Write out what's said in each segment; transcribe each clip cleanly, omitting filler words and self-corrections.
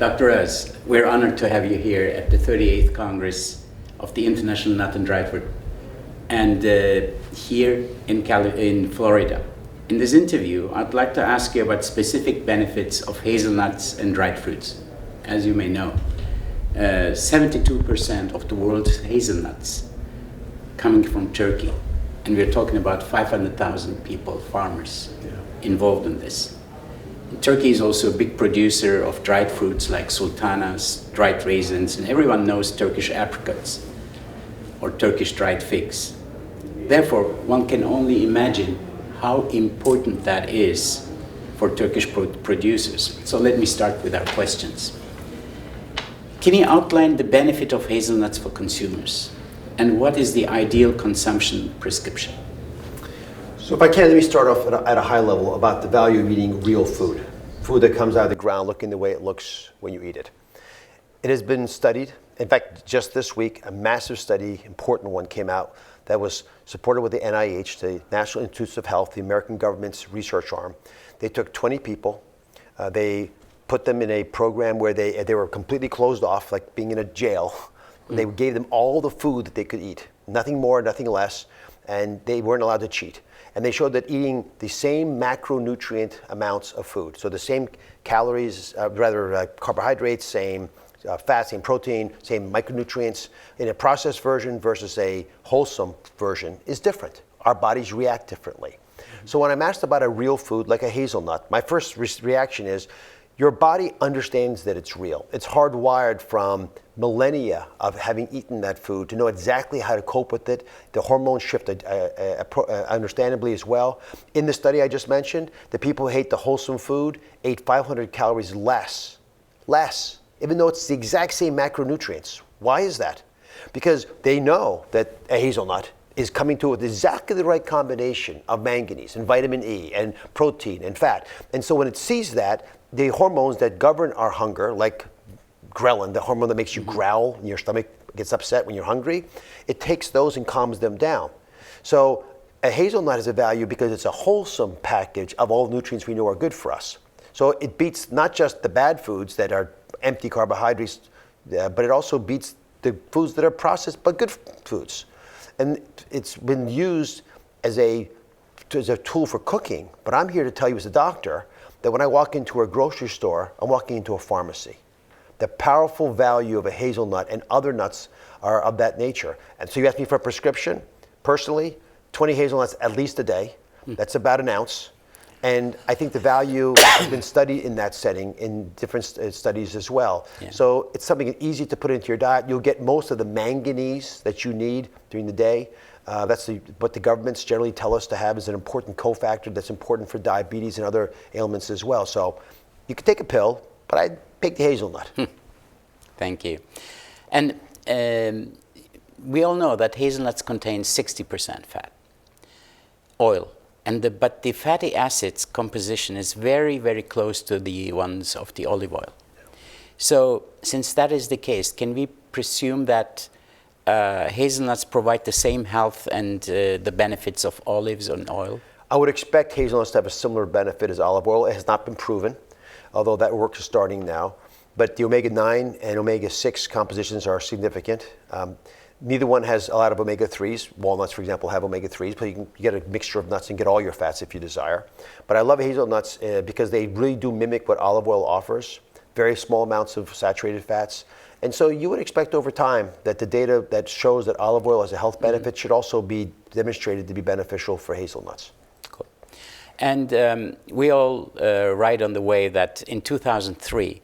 Dr. Oz, we're honored to have you here at the 38th Congress of the International Nut and Dried Fruit, and here in Florida. In this interview, I'd like to ask you about specific benefits of hazelnuts and dried fruits. As you may know, 72% of the world's hazelnuts coming from Turkey, and we're talking about 500,000 people, farmers, involved in this. Turkey is also a big producer of dried fruits like sultanas, dried raisins, and everyone knows Turkish apricots or Turkish dried figs. Therefore, one can only imagine how important that is for Turkish producers. So let me start with our questions. Can you outline the benefit of hazelnuts for consumers? And what is the ideal consumption prescription? So if I can, let me start off at a high level about the value of eating real food. Food that comes out of the ground looking the way it looks when you eat it. It has been studied. In fact, just this week, a massive study, important one, came out that was supported with the NIH, the National Institutes of Health, the American government's research arm. They took 20 people. They put them in a program where they were completely closed off, like being in a jail. They gave them all the food that they could eat, nothing more, nothing less, and they weren't allowed to cheat. And they showed that eating the same macronutrient amounts of food, so the same calories, carbohydrates, same fat, same protein, same micronutrients, in a processed version versus a wholesome version is different. Our bodies react differently. So when I'm asked about a real food like a hazelnut, my first reaction is, your body understands that it's real. It's hardwired from millennia of having eaten that food to know exactly how to cope with it. The hormones shift understandably as well. In the study I just mentioned, the people who ate the wholesome food ate 500 calories less, even though it's the exact same macronutrients. Why is that? Because they know that a hazelnut is coming to with exactly the right combination of manganese and vitamin E and protein and fat. And so when it sees that, the hormones that govern our hunger, like ghrelin, the hormone that makes you growl and your stomach gets upset when you're hungry, it takes those and calms them down. So a hazelnut has a value because it's a wholesome package of all nutrients we know are good for us. So it beats not just the bad foods that are empty carbohydrates, but it also beats the foods that are processed but good foods. And it's been used as a tool for cooking, but I'm here to tell you as a doctor that when I walk into a grocery store, I'm walking into a pharmacy. The powerful value of a hazelnut and other nuts are of that nature. And so you asked me for a prescription. Personally, 20 hazelnuts at least a day. That's about an ounce. And I think the value has been studied in that setting in different studies as well. Yeah. So it's something easy to put into your diet. You'll get most of the manganese that you need during the day. That's what the governments generally tell us to have as an important cofactor that's important for diabetes and other ailments as well. So you could take a pill, but I'd pick the hazelnut. Thank you. And we all know that hazelnuts contain 60% fat, oil. But the fatty acids composition is very, very close to the ones of the olive oil. So since that is the case, can we presume that hazelnuts provide the same health and the benefits of olives and oil? I would expect hazelnuts to have a similar benefit as olive oil. It has not been proven, although that work is starting now. But the omega-9 and omega-6 compositions are significant. Neither one has a lot of omega-3s. Walnuts, for example, have omega-3s, but you can get a mixture of nuts and get all your fats if you desire. But I love hazelnuts because they really do mimic what olive oil offers, very small amounts of saturated fats. And so you would expect over time that the data that shows that olive oil has a health benefit should also be demonstrated to be beneficial for hazelnuts. Cool. And we all ride on the way that in 2003,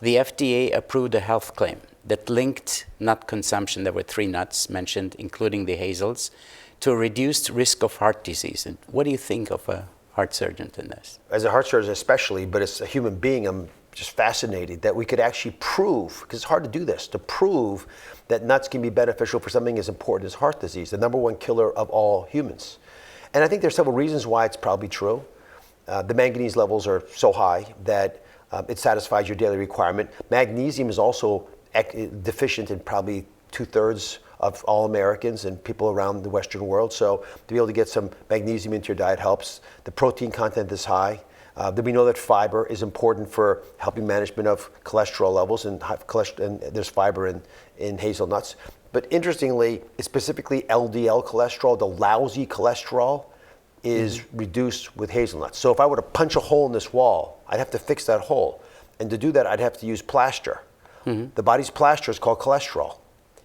the FDA approved a health claim that linked nut consumption, there were 3 nuts mentioned, including the hazels, to a reduced risk of heart disease. And what do you think of a heart surgeon in this? As a heart surgeon especially, but as a human being, I'm just fascinated that we could actually prove, because it's hard to do this, to prove that nuts can be beneficial for something as important as heart disease, the #1 killer of all humans. And I think there's several reasons why it's probably true. The manganese levels are so high that it satisfies your daily requirement. Magnesium is also deficient in probably 2/3 of all Americans and people around the Western world. So to be able to get some magnesium into your diet helps. The protein content is high. Then we know that fiber is important for helping management of cholesterol levels, and there's fiber in hazelnuts. But interestingly, it's specifically LDL cholesterol, the lousy cholesterol, is reduced with hazelnuts. So if I were to punch a hole in this wall, I'd have to fix that hole. And to do that, I'd have to use plaster. The body's plaster is called cholesterol.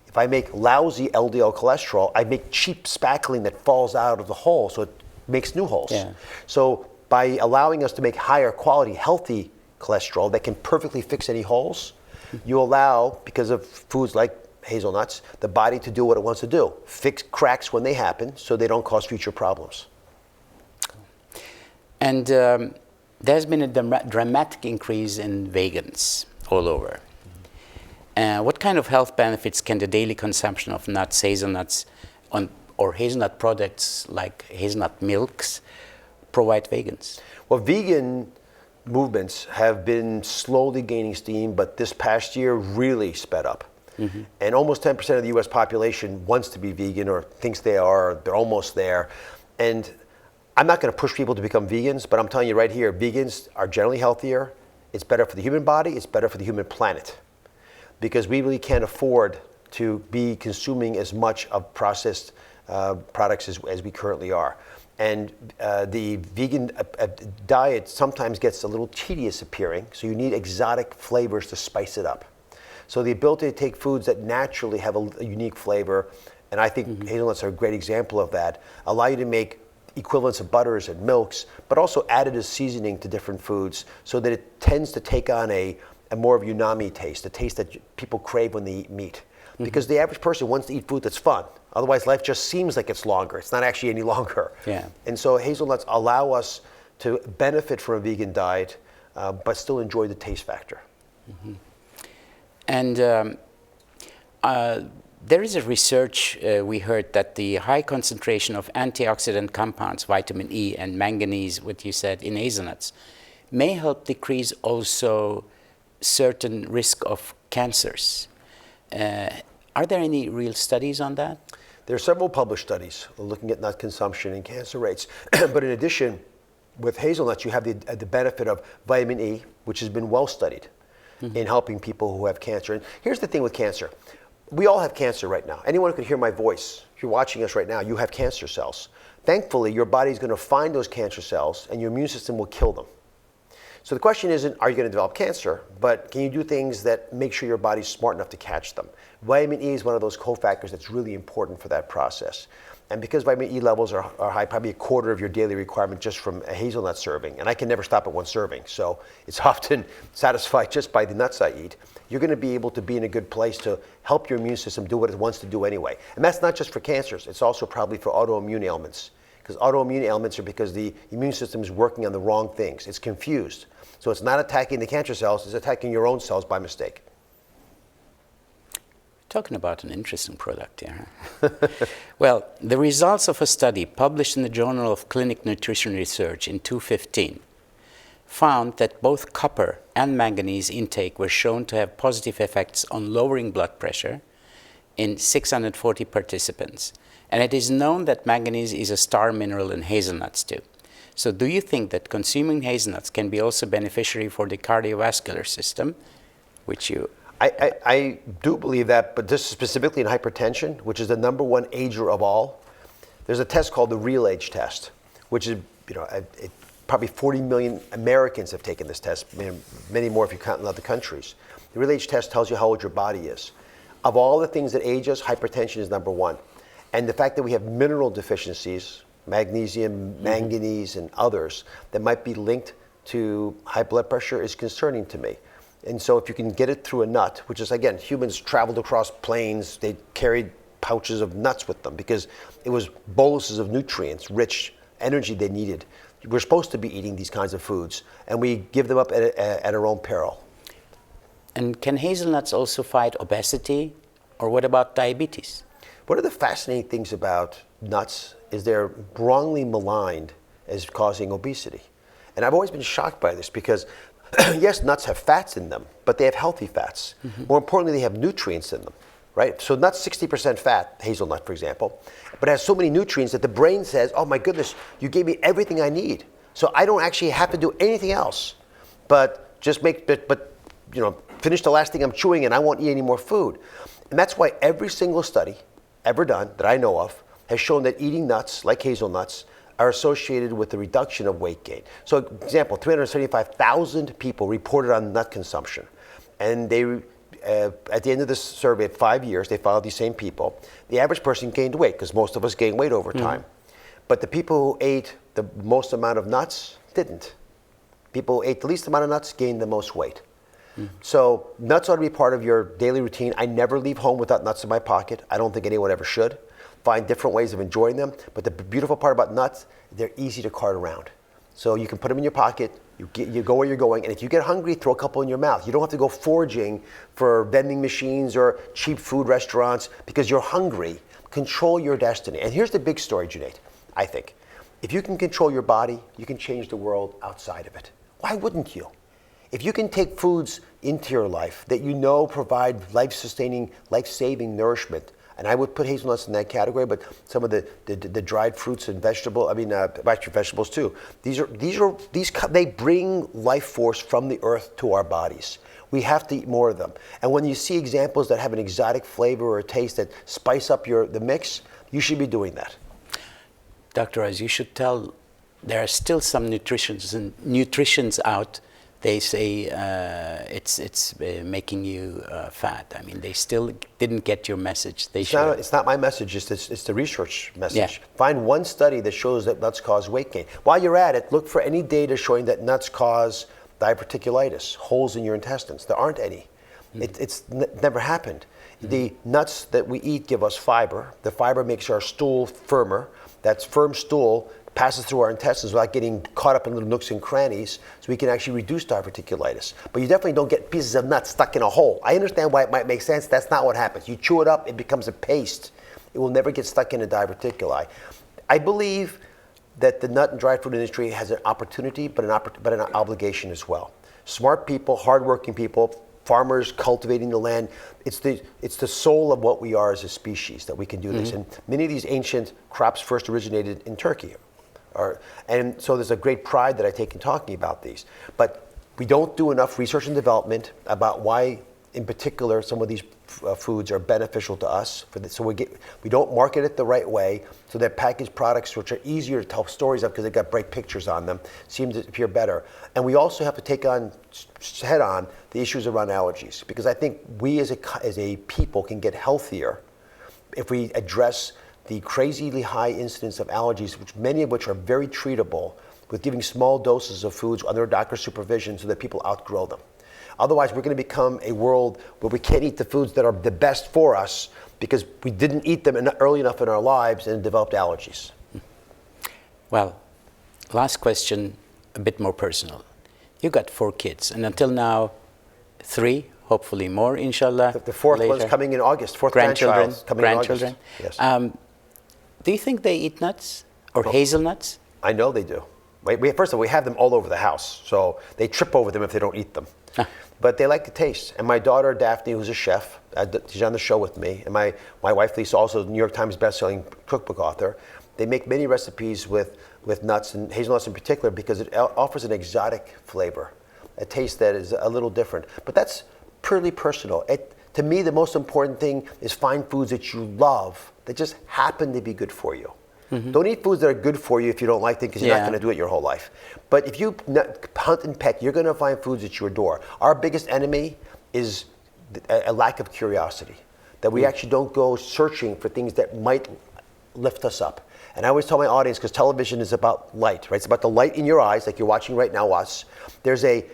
If I make lousy LDL cholesterol, I make cheap spackling that falls out of the hole, so it makes new holes. Yeah. So by allowing us to make higher quality, healthy cholesterol that can perfectly fix any holes, you allow, because of foods like hazelnuts, the body to do what it wants to do. Fix cracks when they happen so they don't cause future problems. And there's been a dramatic increase in vegans all over. What kind of health benefits can the daily consumption of nuts, hazelnuts, or hazelnut products like hazelnut milks provide vegans? Well, vegan movements have been slowly gaining steam, but this past year really sped up. And almost 10% of the US population wants to be vegan or thinks they are, or they're almost there. And I'm not going to push people to become vegans, but I'm telling you right here, vegans are generally healthier. It's better for the human body. It's better for the human planet, because we really can't afford to be consuming as much of processed products as we currently are. And the vegan diet sometimes gets a little tedious appearing, so you need exotic flavors to spice it up. So the ability to take foods that naturally have a unique flavor, and I think hazelnuts are a great example of that, allow you to make equivalents of butters and milks, but also added as seasoning to different foods so that it tends to take on a more of umami taste, a taste that people crave when they eat meat. Because the average person wants to eat food that's fun. Otherwise, life just seems like it's longer. It's not actually any longer. Yeah. And so hazelnuts allow us to benefit from a vegan diet, but still enjoy the taste factor. And there is a research we heard that the high concentration of antioxidant compounds, vitamin E and manganese, what you said, in hazelnuts, may help decrease also certain risk of cancers. Are there any real studies on that? There are several published studies looking at nut consumption and cancer rates. But in addition, with hazelnuts, you have the benefit of vitamin E, which has been well studied in helping people who have cancer. And here's the thing with cancer. We all have cancer right now. Anyone who can hear my voice, if you're watching us right now, you have cancer cells. Thankfully, your body's going to find those cancer cells and your immune system will kill them. So the question isn't, are you going to develop cancer, but can you do things that make sure your body's smart enough to catch them? Vitamin E is one of those cofactors that's really important for that process. And because vitamin E levels are high, probably a quarter of your daily requirement just from a hazelnut serving, and I can never stop at one serving, so it's often satisfied just by the nuts I eat, you're going to be able to be in a good place to help your immune system do what it wants to do anyway. And that's not just for cancers, it's also probably for autoimmune ailments. Because autoimmune ailments are because the immune system is working on the wrong things. It's confused. So it's not attacking the cancer cells, it's attacking your own cells by mistake. Talking about an interesting product here. Well, the results of a study published in the Journal of Clinic Nutrition Research in 2015 found that both copper and manganese intake were shown to have positive effects on lowering blood pressure in 640 participants. And it is known that manganese is a star mineral in hazelnuts too. So do you think that consuming hazelnuts can be also beneficiary for the cardiovascular system, which you... I do believe that, but this is specifically in hypertension, which is the #1 ager of all. There's a test called the Real Age test, which is, probably 40 million Americans have taken this test, many more if you count in other countries. The Real Age test tells you how old your body is. Of all the things that age us, hypertension is #1. And the fact that we have mineral deficiencies, magnesium, manganese, and others, that might be linked to high blood pressure is concerning to me. And so if you can get it through a nut, which is, again, humans traveled across plains, they carried pouches of nuts with them because it was boluses of nutrients, rich energy they needed. We're supposed to be eating these kinds of foods, and we give them up at our own peril. And can hazelnuts also fight obesity, or what about diabetes? One of the fascinating things about nuts is they're wrongly maligned as causing obesity. And I've always been shocked by this because yes, nuts have fats in them, but they have healthy fats. More importantly, they have nutrients in them, right? So nuts 60% fat, hazelnut, for example, but it has so many nutrients that the brain says, oh my goodness, you gave me everything I need. So I don't actually have to do anything else, but just finish the last thing I'm chewing and I won't eat any more food. And that's why every single study ever done that I know of has shown that eating nuts, like hazelnuts, are associated with the reduction of weight gain. So, example, 375,000 people reported on nut consumption. And they, at the end of this survey, at 5 years, they followed these same people. The average person gained weight, because most of us gain weight over time. But the people who ate the most amount of nuts didn't. People who ate the least amount of nuts gained the most weight. So nuts ought to be part of your daily routine. I never leave home without nuts in my pocket. I don't think anyone ever should. Find different ways of enjoying them. But the beautiful part about nuts, they're easy to cart around. So you can put them in your pocket, you go where you're going, and if you get hungry, throw a couple in your mouth. You don't have to go foraging for vending machines or cheap food restaurants because you're hungry. Control your destiny. And here's the big story, Junaid, I think. If you can control your body, you can change the world outside of it. Why wouldn't you? If you can take foods into your life that you know provide life-sustaining, life-saving nourishment, and I would put hazelnuts in that category, but some of the dried fruits and actually vegetables too. They bring life force from the earth to our bodies. We have to eat more of them. And when you see examples that have an exotic flavor or a taste that spice up the mix, you should be doing that. Dr. Oz, you should tell, there are still some nutritions out. They say it's making you fat. I mean, they still didn't get your message. It's not my message. It's the research message. Yeah. Find one study that shows that nuts cause weight gain. While you're at it, look for any data showing that nuts cause diverticulitis, holes in your intestines. There aren't any. It's never happened. The nuts that we eat give us fiber. The fiber makes our stool firmer. That firm stool passes through our intestines without getting caught up in little nooks and crannies, so we can actually reduce diverticulitis. But you definitely don't get pieces of nuts stuck in a hole. I understand why it might make sense. That's not what happens. You chew it up, it becomes a paste. It will never get stuck in a diverticuli. I believe that the nut and dry fruit industry has an opportunity, but an obligation as well. Smart people, hardworking people, farmers cultivating the land. It's the soul of what we are as a species that we can do this. And many of these ancient crops first originated in Turkey. And so there's a great pride that I take in talking about these. But we don't do enough research and development about why, in particular, some of these foods are beneficial to us. So we don't market it the right way, so that packaged products, which are easier to tell stories of because they've got bright pictures on them, seem to appear better. And we also have to take on head on the issues around allergies, because I think we as a people can get healthier if we address the crazily high incidence of allergies, many of which are very treatable with giving small doses of foods under doctor's supervision so that people outgrow them. Otherwise, we're going to become a world where we can't eat the foods that are the best for us because we didn't eat them early enough in our lives and developed allergies. Well, last question, a bit more personal. You got 4 kids, and until now, 3, hopefully more, inshallah. The 4th later. one's coming in August. 4th grandchildren, coming in August. Yes. Do you think they eat nuts or hazelnuts? I know they do. First of all, we have them all over the house, so they trip over them if they don't eat them. But they like the taste. And my daughter, Daphne, who's a chef, she's on the show with me, and my wife, Lisa, also a New York Times bestselling cookbook author. They make many recipes with nuts, and hazelnuts in particular, because it offers an exotic flavor, a taste that is a little different. But that's purely personal. To me, the most important thing is find foods that you love that just happen to be good for you. Don't eat foods that are good for you if you don't like them, because you're not going to do it your whole life. But if you hunt and peck, you're going to find foods that you adore. Our biggest enemy is a lack of curiosity, that we actually don't go searching for things that might lift us up. And I always tell my audience, because television is about light, right? It's about the light in your eyes, like you're watching right now us. There's a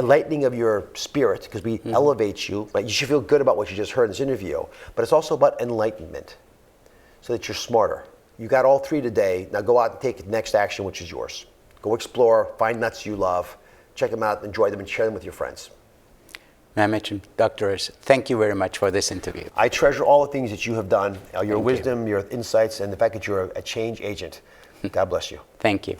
lightening of your spirit, because we elevate you. But you should feel good about what you just heard in this interview. But it's also about enlightenment, so that you're smarter. You got all 3 today. Now go out and take the next action, which is yours. Go explore, find nuts you love, check them out, enjoy them, and share them with your friends. Mehmet and Dr. Oz, thank you very much for this interview. I treasure all the things that you have done, your wisdom, your insights, and the fact that you're a change agent. God bless you. Thank you.